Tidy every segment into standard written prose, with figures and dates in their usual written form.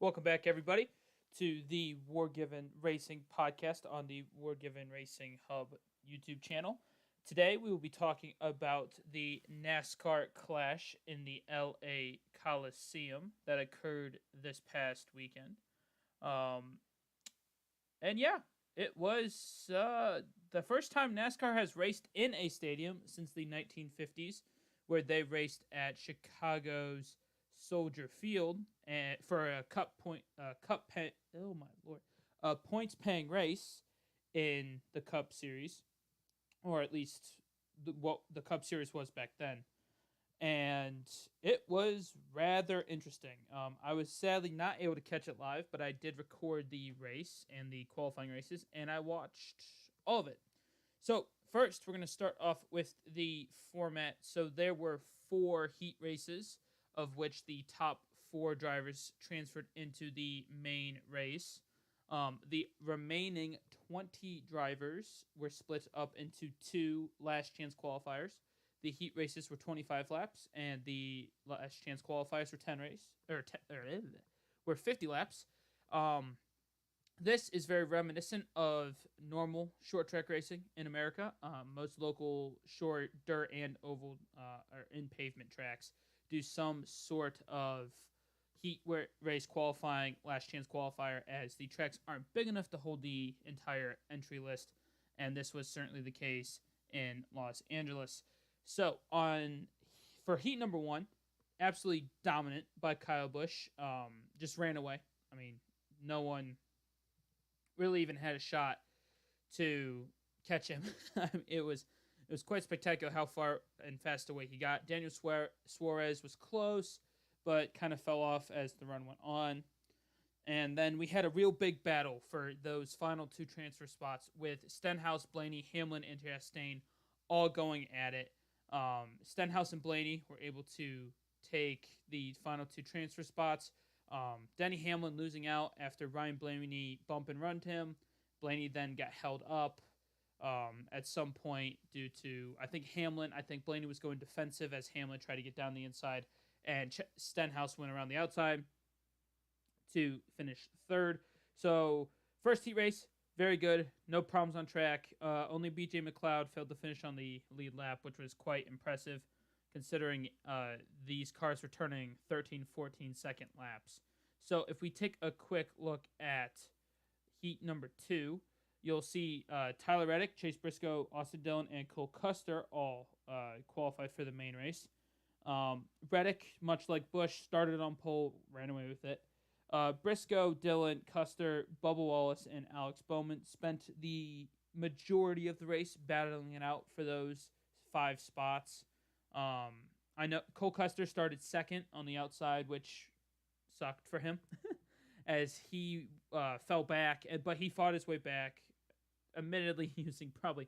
Welcome back, everybody, to the Wargiven Racing podcast on the Wargiven Racing Hub YouTube channel. Today, we will be talking about the NASCAR clash in the LA Coliseum that occurred this past weekend. Um, and yeah, it was the first time NASCAR has raced in a stadium since the 1950s, where they raced at Chicago's Soldier Field and for a oh my lord, a points paying race in the Cup Series, or at least what the Cup Series was back then. And it was rather interesting. I was sadly not able to catch it live, but I did record the race and the qualifying races, and I watched all of it. So first, we're going to start off with the format. So there were 4 heat races, of which the top 4 drivers transferred into the main race. The remaining 20 drivers were split up into 2 last chance qualifiers. The heat races were 25 laps, and the last chance qualifiers were 50 laps. This is very reminiscent of normal short track racing in America. Most local short dirt and oval or in pavement tracks do some sort of heat race qualifying, last chance qualifier, as the tracks aren't big enough to hold the entire entry list, and this was certainly the case in Los Angeles. So for heat number 1, absolutely dominant by Kyle Busch. Just ran away. I mean, no one really even had a shot to catch him. it was quite spectacular how far and fast away he got. Daniel Suarez was close, but kind of fell off as the run went on. And then we had a real big battle for those final 2 transfer spots with Stenhouse, Blaney, Hamlin, and Chastain all going at it. Stenhouse and Blaney were able to take the final 2 transfer spots. Denny Hamlin losing out after Ryan Blaney bump and run him. Blaney then got held up at some point due to, I think Blaney was going defensive as Hamlin tried to get down the inside, and Stenhouse went around the outside to finish 3rd. So first heat race, very good. No problems on track. Only BJ McLeod failed to finish on the lead lap, which was quite impressive considering these cars were turning 13, 14 second laps. So if we take a quick look at heat number 2, you'll see Tyler Reddick, Chase Briscoe, Austin Dillon, and Cole Custer all qualified for the main race. Reddick, much like Busch, started on pole, ran away with it. Briscoe, Dillon, Custer, Bubba Wallace, and Alex Bowman spent the majority of the race battling it out for those 5 spots. I know Cole Custer started 2nd on the outside, which sucked for him as he fell back, but he fought his way back, admittedly using probably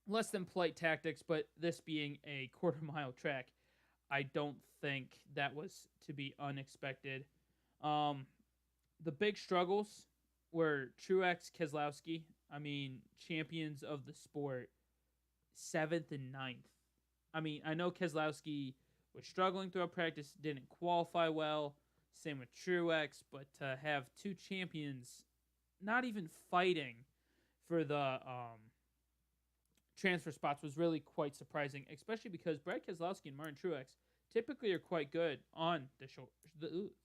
less than polite tactics, but this being a quarter-mile track, I don't think that was to be unexpected. The big struggles were Truex, Keselowski. I mean, champions of the sport, 7th and 9th. I mean, I know Keselowski was struggling throughout practice, didn't qualify well. Same with Truex, but to have 2 champions not even fighting for the transfer spots was really quite surprising, especially because Brad Keselowski and Martin Truex typically are quite good on the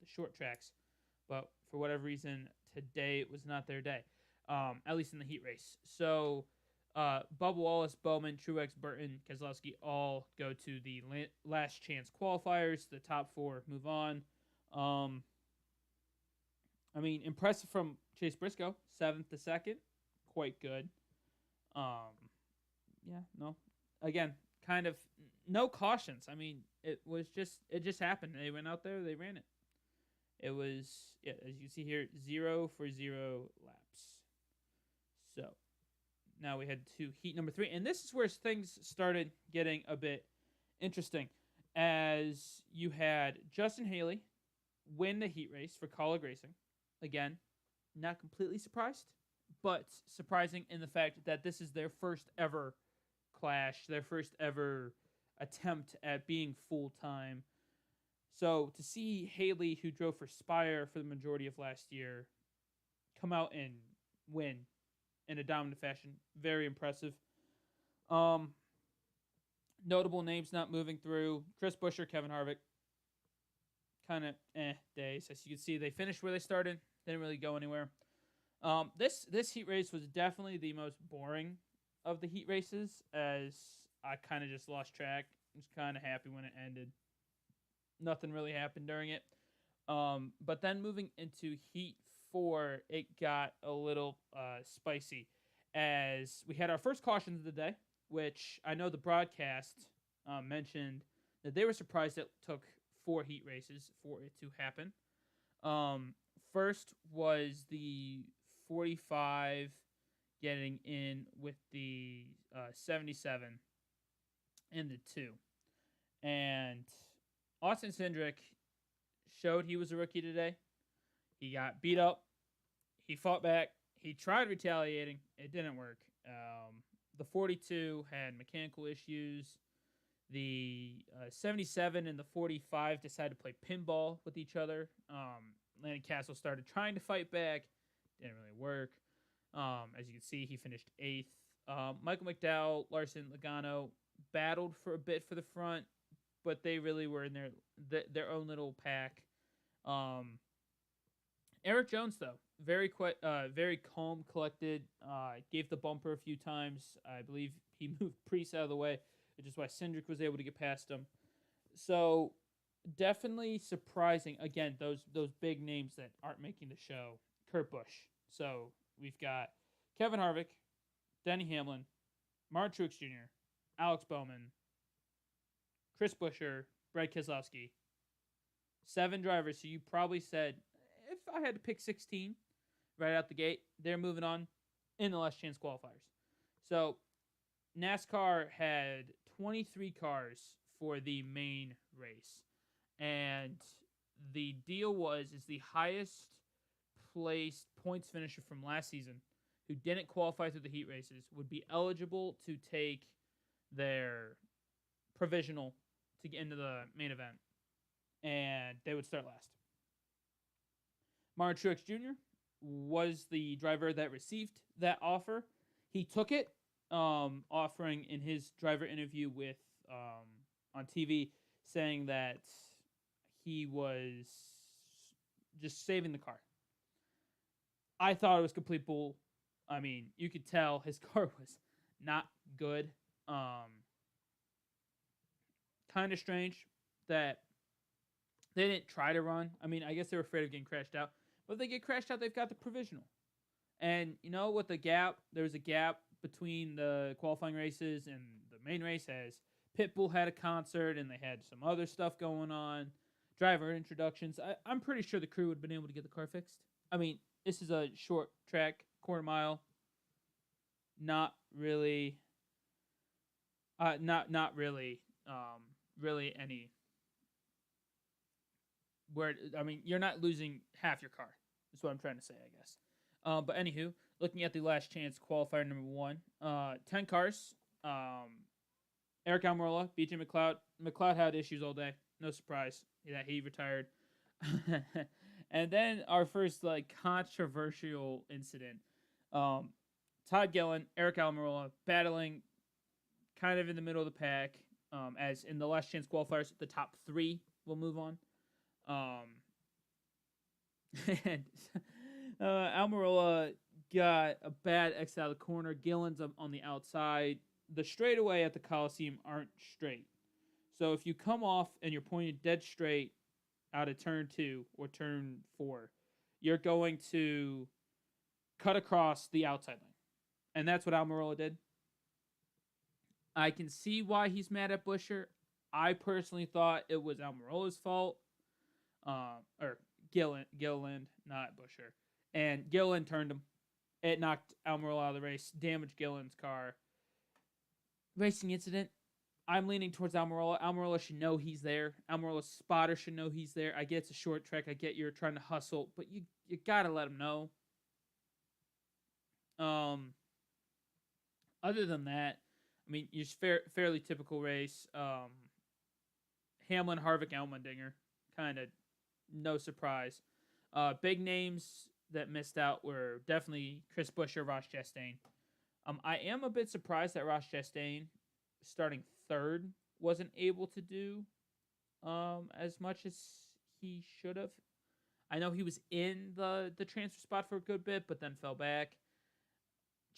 short tracks, but for whatever reason, today it was not their day, at least in the heat race. So Bubba Wallace, Bowman, Truex, Burton, Keselowski all go to the last chance qualifiers. The top 4 move on. I mean, impressive from Chase Briscoe, 7th to 2nd, quite good. Again, kind of no cautions. I mean, it just happened. They went out there, they ran it. It was, as you see here, 0 for 0 laps. So now we head to heat number 3, and this is where things started getting a bit interesting, as you had Justin Haley win the heat race for Kaulig Racing. Again, not completely surprised, but surprising in the fact that this is their first ever clash, their first ever attempt at being full-time. So to see Haley, who drove for Spire for the majority of last year, come out and win in a dominant fashion, very impressive. Um, Notable names not moving through: Chris Buescher, Kevin Harvick, kind of days. As you can see, they finished where they started, didn't really go anywhere. This heat race was definitely the most boring of the heat races, as I kind of just lost track. I was kind of happy when it ended. Nothing really happened during it. But then moving into Heat 4, it got a little spicy, as we had our first cautions of the day, which I know the broadcast mentioned that they were surprised it took 4 heat races for it to happen. First was the 45 getting in with the 77 and the 2. And Austin Cindric showed he was a rookie today. He got beat up. He fought back. He tried retaliating. It didn't work. The 42 had mechanical issues. The 77 and the 45 decided to play pinball with each other. Landon Castle started trying to fight back. Didn't really work. As you can see, he finished 8th. Michael McDowell, Larson, Logano battled for a bit for the front, but they really were in their own little pack. Eric Jones, though, very calm, collected. Gave the bumper a few times. I believe he moved Priest out of the way, which is why Cindric was able to get past him. So definitely surprising. Again, those big names that aren't making the show. Kurt Busch. So we've got Kevin Harvick, Denny Hamlin, Martin Truex Jr., Alex Bowman, Chris Buescher, Brad Keselowski. 7 drivers. So you probably said, if I had to pick 16 right out the gate, they're moving on in the last chance qualifiers. So NASCAR had 23 cars for the main race. And the deal is the highest placed points finisher from last season who didn't qualify through the heat races would be eligible to take their provisional to get into the main event, and they would start last. Martin Truex Jr. was the driver that received that offer. He took it, offering in his driver interview with on TV, saying that he was just saving the car. I thought it was complete bull. I mean, you could tell his car was not good. Kind of strange that they didn't try to run. I mean, I guess they were afraid of getting crashed out. But if they get crashed out, they've got the provisional. And, you know, with the gap, there's a gap between the qualifying races and the main race, as Pitbull had a concert and they had some other stuff going on, driver introductions. I'm pretty sure the crew would have been able to get the car fixed. I mean, this is a short track, quarter mile. Not really, really any. Where I mean, you're not losing half your car. That's what I'm trying to say, I guess. But anywho, looking at the last chance qualifier number 1, 10 cars. Eric Almirola, BJ McLeod. McLeod had issues all day. No surprise that he retired. And then our first controversial incident. Todd Gillen, Eric Almirola battling kind of in the middle of the pack. As in the last chance qualifiers, the top 3 will move on. And Almirola got a bad exit out of the corner. Gillen's on the outside. The straightaway at the Coliseum aren't straight. So if you come off and you're pointed dead straight out of turn 2 or turn 4, you're going to cut across the outside lane. And that's what Almirola did. I can see why he's mad at Buescher. I personally thought it was Almirola's fault. Or Gilliland, not Buescher. And Gilliland turned him. It knocked Almirola out of the race, damaged Gilliland's car. Racing incident. I'm leaning towards Almirola. Almirola should know he's there. Almirola's spotter should know he's there. I get it's a short track. I get you're trying to hustle, but you gotta let him know. Other than that, I mean, it's fairly typical race. Hamlin, Harvick, Allmendinger, kind of no surprise. Big names that missed out were definitely Chris Buescher, Ross Chastain. I am a bit surprised that Ross Chastain, starting third, wasn't able to do as much as he should have. I know he was in the transfer spot for a good bit, but then fell back.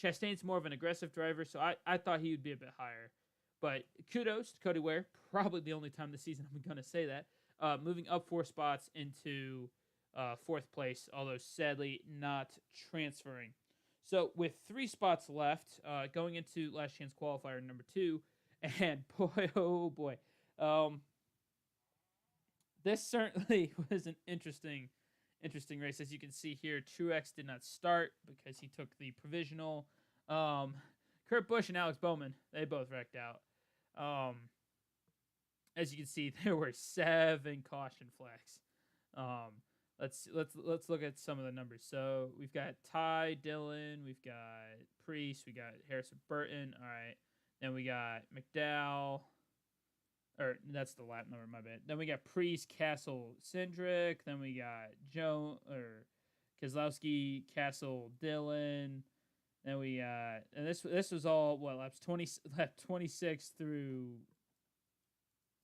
Chastain's more of an aggressive driver, so I thought he would be a bit higher. But kudos to Cody Ware. Probably the only time this season I'm going to say that. Moving up 4 spots into 4th place, although sadly not transferring. So with 3 spots left, going into last chance qualifier number 2, and boy, oh boy, this certainly was an interesting race. As you can see here, Truex did not start because he took the provisional. Kurt Busch and Alex Bowman, they both wrecked out. As you can see, there were 7 caution flags. Let's look at some of the numbers. So we've got Ty Dillon, we've got Priest, we got Harrison Burton. All right, then we got McDowell. Or that's the lap number, my bad. Then we got Priest, Castle, Cindric. Then we got Keselowski, Castle, Dillon. Then we got, and this was all what lap 26 through.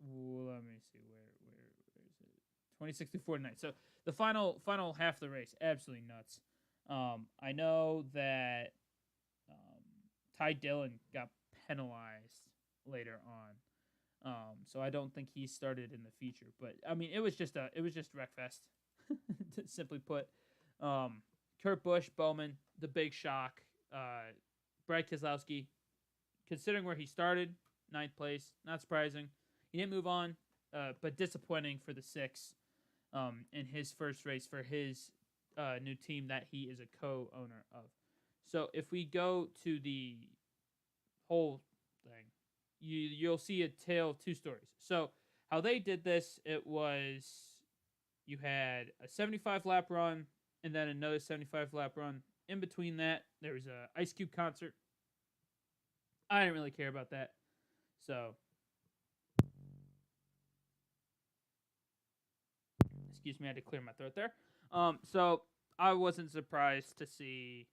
Let me see where is it? 26 through 49. So the final half of the race, absolutely nuts. I know that Ty Dillon got penalized later on. So I don't think he started in the feature, but I mean it was just wreckfest, simply put. Kurt Busch, Bowman, the big shock. Brad Keselowski, considering where he started, 9th place, not surprising. He didn't move on, but disappointing for the 6 in his first race for his new team that he is a co-owner of. So if we go to the whole thing, you'll see a tale of 2 stories. So how they did this, it was you had a 75 lap run and then another 75 lap run. In between that, there was a Ice Cube concert. I didn't really care about that. So excuse me, I had to clear my throat there. So I wasn't surprised to see.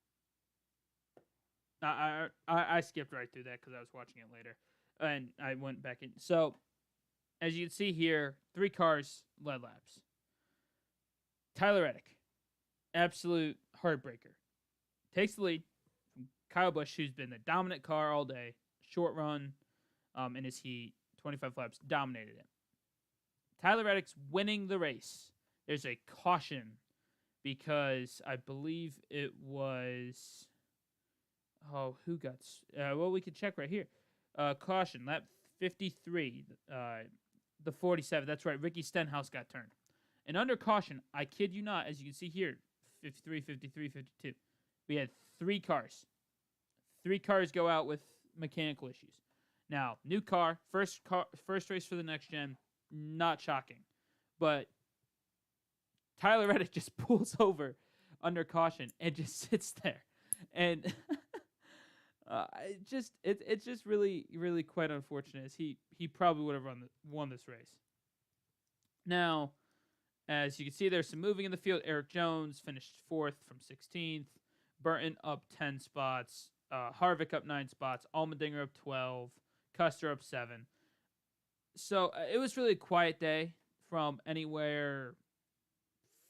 I skipped right through that because I was watching it later. And I went back in. So, as you can see here, 3 cars led laps. Tyler Reddick, absolute heartbreaker, takes the lead from Kyle Busch, who's been the dominant car all day. Short run in his heat, 25 laps, dominated it. Tyler Reddick's winning the race. There's a caution because I believe it was... Oh, who got... well, we can check right here. Caution, lap 53, the 47. That's right, Ricky Stenhouse got turned. And under caution, I kid you not, as you can see here, 53, 53, 52. We had 3 cars. 3 cars go out with mechanical issues. Now, new car, first race for the next gen, not shocking. But Tyler Reddick just pulls over under caution and just sits there. And... it's just really, really quite unfortunate. As he probably would have won this race. Now, as you can see, there's some moving in the field. Eric Jones finished 4th from 16th. Burton up 10 spots. Harvick up 9 spots. Allmendinger up 12. Custer up 7. So it was really a quiet day from anywhere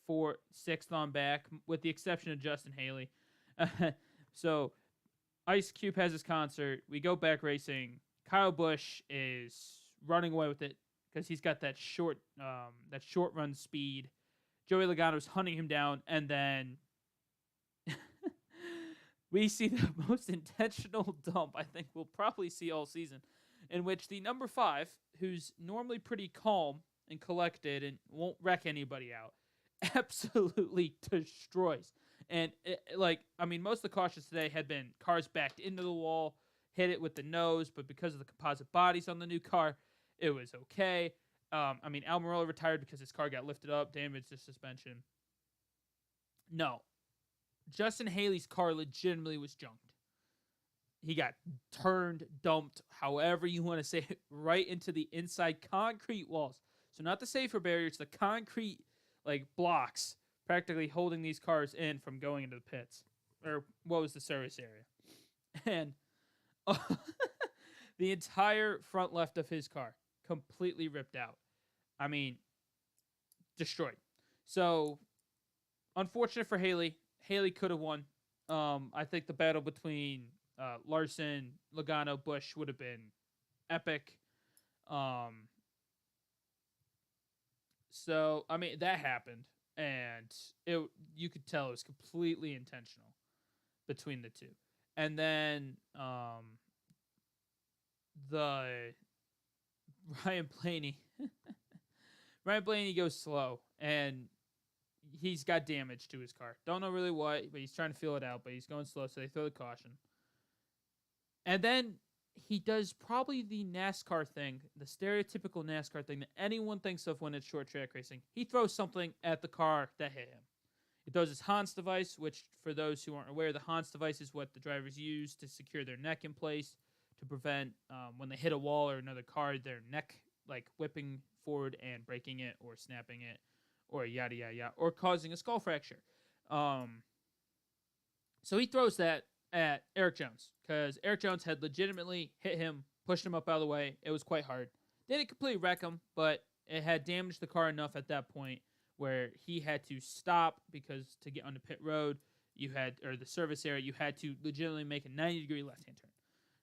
6th on back, with the exception of Justin Haley. So Ice Cube has his concert. We go back racing. Kyle Busch is running away with it because he's got that short run speed. Joey Logano's hunting him down, and then we see the most intentional dump I think we'll probably see all season, in which the number 5, who's normally pretty calm and collected and won't wreck anybody out, absolutely destroys. And, most of the cautions today had been cars backed into the wall, hit it with the nose, but because of the composite bodies on the new car, it was okay. Almirola retired because his car got lifted up, damaged the suspension. No. Justin Haley's car legitimately was junked. He got turned, dumped, however you want to say it, right into the inside concrete walls. So not the safer barriers, the concrete like blocks practically holding these cars in from going into the pits, or what was the service area. And the entire front left of his car completely ripped out. I mean, destroyed. So, unfortunate for Haley. Haley could have won. I think the battle between Larson, Logano, Busch would have been epic. So, I mean, that happened. And you could tell it was completely intentional between the two. And then the Ryan Blaney. Ryan Blaney goes slow, and he's got damage to his car. Don't know really what, but he's trying to feel it out, but he's going slow, so they throw the caution. And then he does probably the NASCAR thing, the stereotypical NASCAR thing that anyone thinks of when it's short track racing. He throws something at the car that hit him. He throws his Hans device, which, for those who aren't aware, the Hans device is what the drivers use to secure their neck in place to prevent, when they hit a wall or another car, their neck like whipping forward and breaking it or snapping it or yada yada yada or causing a skull fracture. So he throws that at Eric Jones because Eric Jones had legitimately hit him, pushed him up out of the way. It was quite hard. Didn't completely wreck him, but it had damaged the car enough at that point where he had to stop because to get onto pit road, the service area, you had to legitimately make a 90-degree left-hand turn.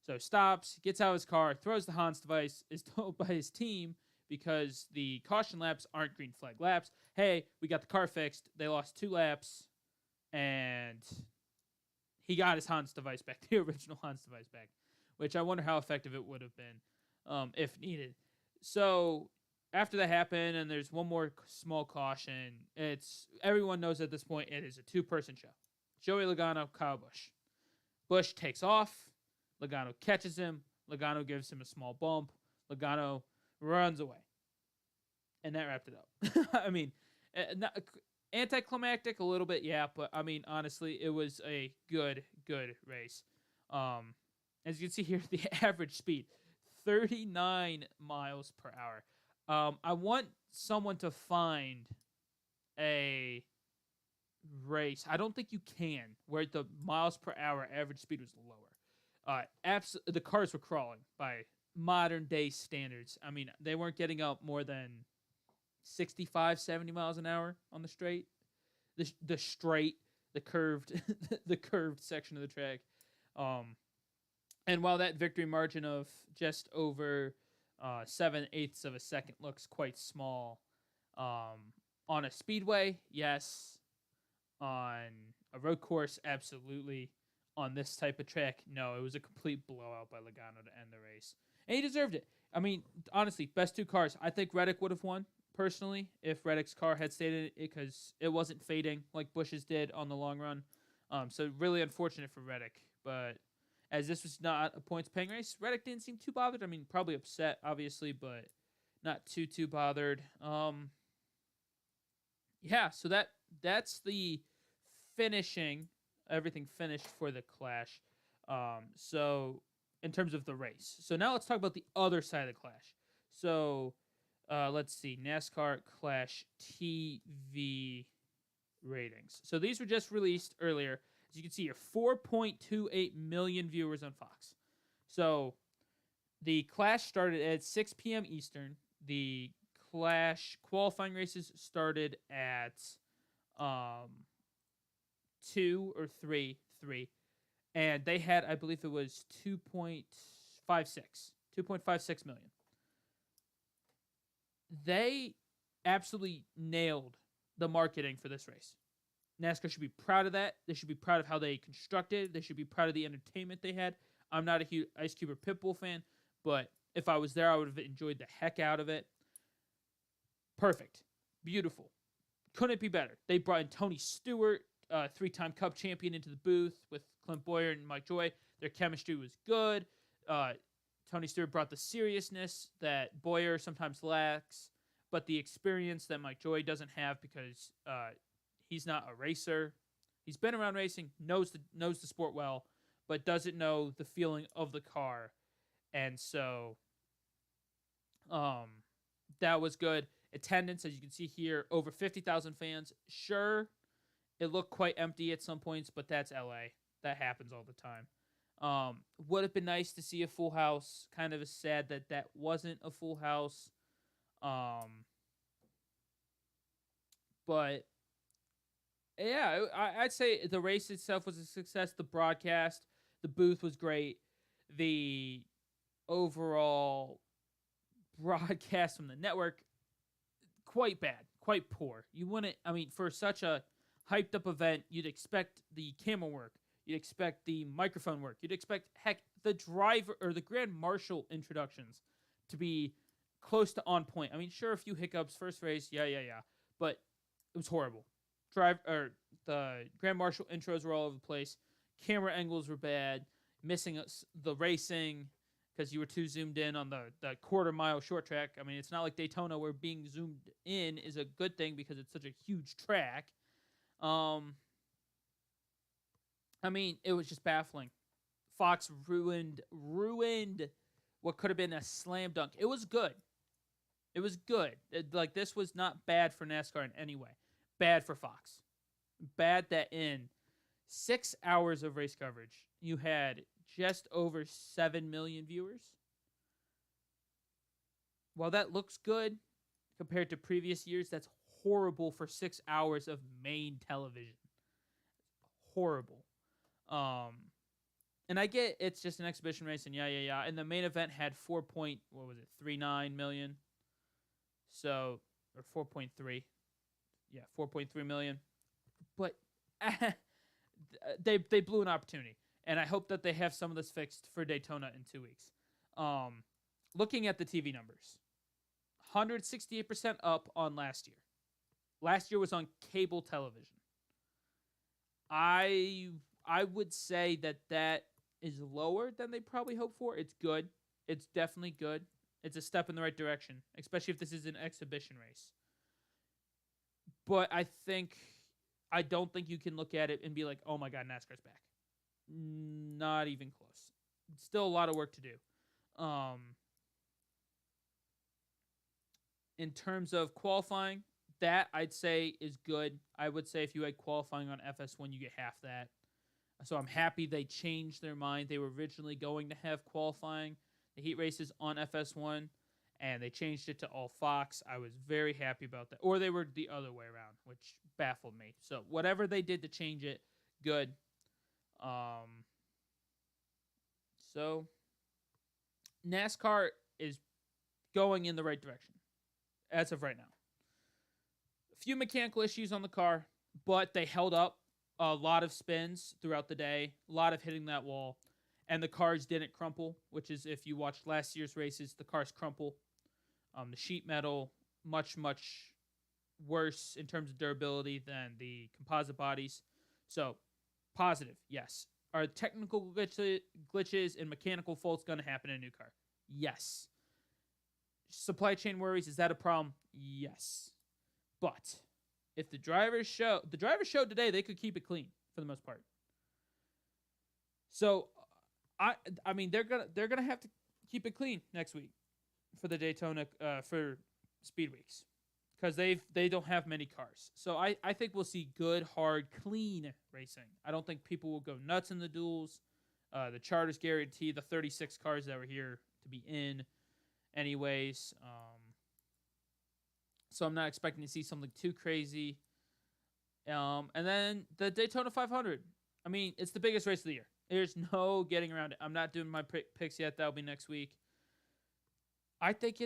So stops, gets out of his car, throws the Hans device, is told by his team because the caution laps aren't green flag laps. Hey, we got the car fixed. They lost 2 laps, and he got his Hans device back, the original Hans device back, which I wonder how effective it would have been if needed. So after that happened, and there's one more small caution, everyone knows at this point it is a 2-person show. Joey Logano, Kyle Busch. Busch takes off. Logano catches him. Logano gives him a small bump. Logano runs away. And that wrapped it up. I mean, anticlimactic a little bit, yeah, but I mean, honestly, it was a good race. As you can see here, the average speed, 39 miles per hour. I want someone to find a race. I don't think you can, where the miles per hour average speed was lower. The cars were crawling by modern day standards. I mean, they weren't getting up more than 65, 70 miles an hour on the straight. The straight, the curved, the curved section of the track. And while that victory margin of just over 7/8 of a second looks quite small, on a speedway, yes. On a road course, absolutely. On this type of track, no, it was a complete blowout by Logano to end the race. And he deserved it. I mean, honestly, best 2 cars. I think Reddick would have won, personally, if Reddick's car had stayed in it, because it wasn't fading like Busch's did on the long run. So really unfortunate for Reddick. But as this was not a points-paying race, Reddick didn't seem too bothered. I mean, probably upset, obviously, but not too bothered. Yeah, so that's the finishing. Everything finished for the Clash. So in terms of the race. So now let's talk about the other side of the Clash. So let's see. NASCAR Clash TV ratings. So these were just released earlier. As you can see here, 4.28 million viewers on Fox. So the Clash started at 6 p.m. Eastern. The Clash qualifying races started at 2 or 3, and they had, I believe it was 2.56 million. They absolutely nailed the marketing for this race. NASCAR should be proud of that. They should be proud of how they constructed. They should be proud of the entertainment they had. I'm not a huge Ice Cube or Pitbull fan, but if I was there, I would have enjoyed the heck out of it. Perfect. Beautiful. Couldn't be better. They brought in Tony Stewart, 3-time Cup champion, into the booth with Clint Boyer and Mike Joy. Their chemistry was good. Tony Stewart brought the seriousness that Boyer sometimes lacks, but the experience that Mike Joy doesn't have because he's not a racer. He's been around racing, knows the sport well, but doesn't know the feeling of the car. And so that was good. Attendance, as you can see here, over 50,000 fans. Sure, it looked quite empty at some points, but that's LA. That happens all the time. Would have been nice to see a full house. Kind of sad that that wasn't a full house. But yeah, I'd say the race itself was a success. The broadcast, the booth was great. The overall broadcast from the network, quite bad, quite poor. You wouldn't, I mean, for such a hyped up event, you'd expect the camera work, you'd expect the microphone work, you'd expect, heck, the driver or the Grand Marshal introductions to be close to on point. I mean, sure, a few hiccups, first race, yeah, but it was horrible. The Grand Marshal intros were all over the place. Camera angles were bad. Missing the racing because you were too zoomed in on the quarter-mile short track. I mean, it's not like Daytona where being zoomed in is a good thing because it's such a huge track. I mean, it was just baffling. Fox ruined what could have been a slam dunk. It was good. This was not bad for NASCAR in any way. Bad for Fox. Bad that in 6 hours of race coverage, you had just over 7 million viewers. While that looks good compared to previous years, that's horrible for 6 hours of main television. Horrible. And I get it's just an exhibition race, and yeah. And the main event had 4.39 million. So, or 4.3. Yeah, 4.3 million. But they blew an opportunity. And I hope that they have some of this fixed for Daytona in 2 weeks. Looking at the TV numbers, 168% up on last year. Last year was on cable television. I would say that is lower than they probably hoped for. It's good. It's definitely good. It's a step in the right direction, especially if this is an exhibition race. But I don't think you can look at it and be like, oh my God, NASCAR's back. Not even close. Still a lot of work to do. In terms of qualifying, that I'd say is good. I would say if you had qualifying on FS1, you get half that. So I'm happy they changed their mind. They were originally going to have qualifying, the heat races on FS1, and they changed it to all Fox. I was very happy about that. Or they were the other way around, which baffled me. So whatever they did to change it, good. So NASCAR is going in the right direction as of right now. A few mechanical issues on the car, but they held up a lot of spins throughout the day, a lot of hitting that wall, and the cars didn't crumple, which is if you watched last year's races, the cars crumple. The sheet metal, much worse in terms of durability than the composite bodies. So, positive, yes. Are technical glitches and mechanical faults going to happen in a new car? Yes. Supply chain worries, is that a problem? Yes. But if the drivers showed today they could keep it clean for the most part. So I mean they're gonna have to keep it clean next week for the Daytona for Speed Weeks because they don't have many cars. So I think we'll see good, hard, clean racing. I don't think people will go nuts in the duels. The charters guarantee the 36 cars that were here to be in anyways. So I'm not expecting to see something too crazy. And then the Daytona 500. I mean, it's the biggest race of the year. There's no getting around it. I'm not doing my picks yet. That'll be next week. I think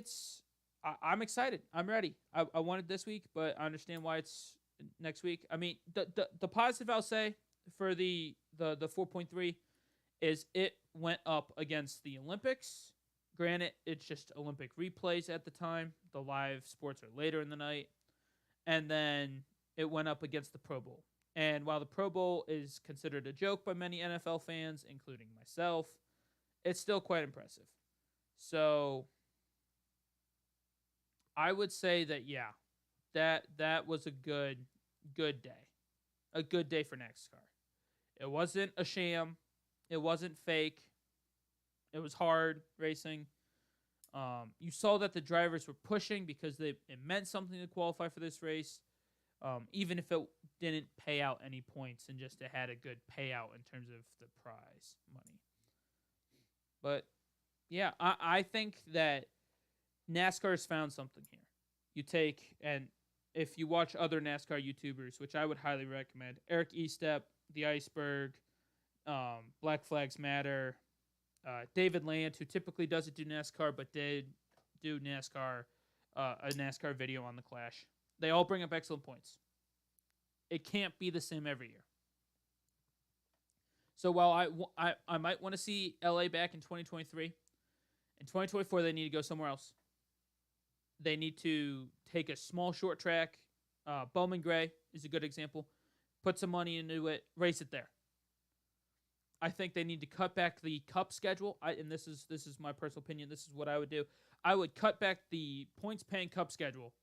I'm excited. I'm ready. I wanted this week, but I understand why it's next week. I mean, the positive I'll say for the 4.3 is it went up against the Olympics. Granted, it's just Olympic replays at the time. The live sports are later in the night. And then it went up against the Pro Bowl. And while the Pro Bowl is considered a joke by many NFL fans, including myself, it's still quite impressive. So I would say that, yeah, that was a good day. A good day for NASCAR. It wasn't a sham. It wasn't fake. It was hard racing. You saw that the drivers were pushing because it meant something to qualify for this race, even if it didn't pay out any points and just it had a good payout in terms of the prize money. But yeah, I think that NASCAR has found something here. You take, and if you watch other NASCAR YouTubers, which I would highly recommend, Eric Estep, The Iceberg, Black Flags Matter, David Land, who typically doesn't do NASCAR but did do NASCAR, a NASCAR video on the Clash. They all bring up excellent points. It can't be the same every year. So while I might want to see LA back in 2023, in 2024 they need to go somewhere else. They need to take a small short track. Bowman Gray is a good example. Put some money into it, race it there. I think they need to cut back the Cup schedule. And this is my personal opinion. This is what I would do. I would cut back the points-paying Cup schedule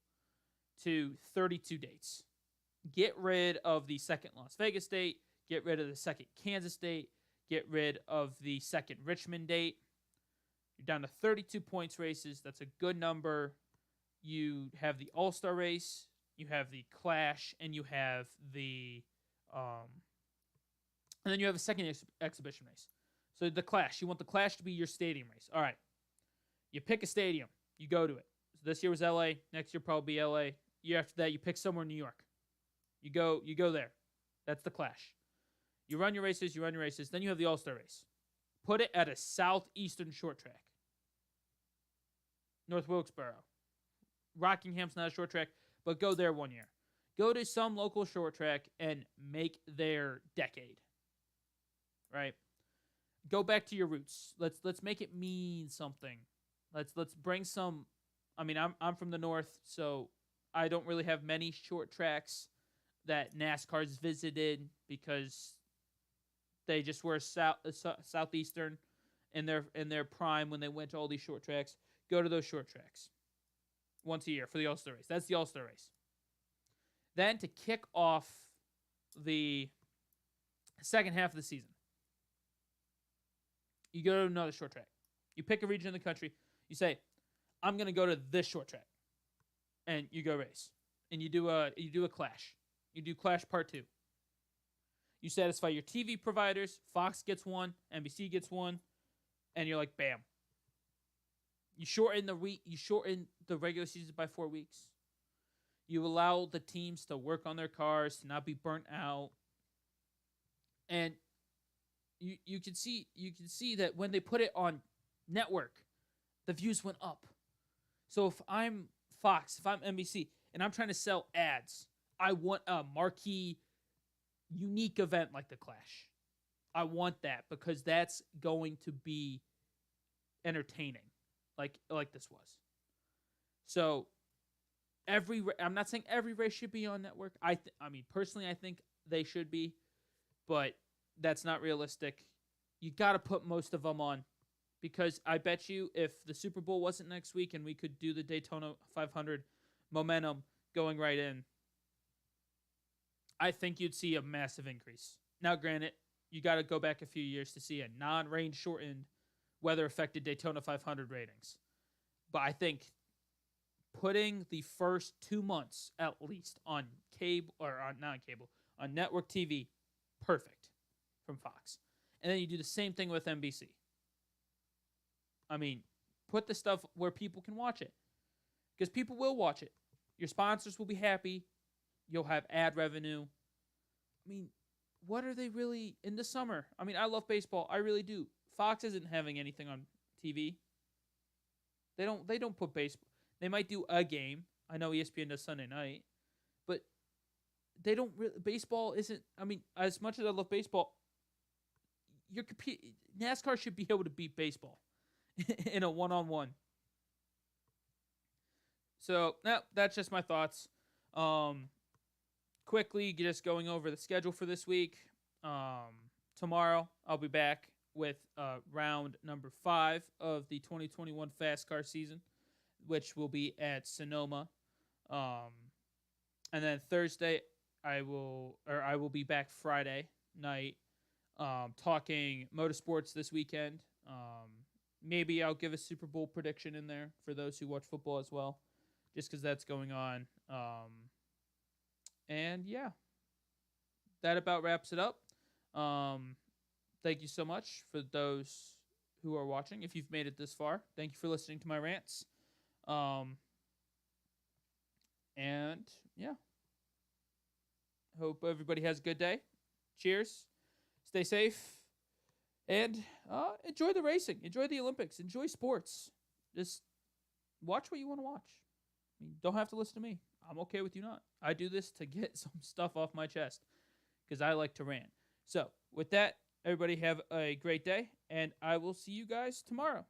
to 32 dates. Get rid of the second Las Vegas date. Get rid of the second Kansas date. Get rid of the second Richmond date. You're down to 32 points races. That's a good number. You have the All-Star race. You have the Clash. And you have the... and then you have a second exhibition race. So the Clash. You want the Clash to be your stadium race. All right. You pick a stadium. You go to it. So this year was LA. Next year probably LA. Year after that, you pick somewhere in New York. You go there. That's the Clash. You run your races. Then you have the All-Star race. Put it at a southeastern short track. North Wilkesboro. Rockingham's not a short track, but go there one year. Go to some local short track and make their decade. Right? Go back to your roots. Let's make it mean something. Let's bring some. I mean, I'm from the north, so I don't really have many short tracks that NASCAR's visited because they just were southeastern in their prime when they went to all these short tracks. Go to those short tracks once a year for the All-Star race. That's the All-Star race. Then to kick off the second half of the season, you go to another short track. You pick a region in the country. You say, I'm going to go to this short track. And you go race. And you do a Clash. You do Clash Part 2. You satisfy your TV providers. Fox gets one. NBC gets one. And you're like, bam. You shorten the regular season by 4 weeks. You allow the teams to work on their cars, to not be burnt out. And you can see that when they put it on network, the views went up. So if I'm Fox, if I'm NBC, and I'm trying to sell ads, I want a marquee, unique event like the Clash. I want that because that's going to be entertaining, like this was. So I'm not saying every race should be on network. I mean, personally, I think they should be, but that's not realistic. You got to put most of them on because I bet you if the Super Bowl wasn't next week and we could do the Daytona 500 momentum going right in, I think you'd see a massive increase. Now, granted, you got to go back a few years to see a non-rain shortened, weather-affected Daytona 500 ratings. But I think putting the first 2 months at least on cable or on non-cable on network TV, perfect from Fox, and then you do the same thing with NBC. I mean, put the stuff where people can watch it because people will watch it. Your sponsors will be happy. You'll have ad revenue. I mean, what are they really in the summer? I mean, I love baseball. I really do. Fox isn't having anything on TV. They don't put baseball. They might do a game. I know ESPN does Sunday night, but they don't really. Baseball isn't. I mean, as much as I love baseball, NASCAR should be able to beat baseball in a one-on-one. So that's just my thoughts. Quickly, just going over the schedule for this week. Tomorrow, I'll be back with round number 5 of the 2021 Fast Car season, which will be at Sonoma. And then Thursday, I will be back Friday night, talking motorsports this weekend. maybe I'll give a Super Bowl prediction in there for those who watch football as well, just because that's going on. And yeah, that about wraps it up. Thank you so much for those who are watching. If you've made it this far, thank you for listening to my rants. And yeah, hope everybody has a good day. Cheers. Stay safe. And enjoy the racing. Enjoy the Olympics. Enjoy sports. Just watch what you want to watch. You don't have to listen to me. I'm okay with you not. I do this to get some stuff off my chest because I like to rant. So with that, everybody have a great day, and I will see you guys tomorrow.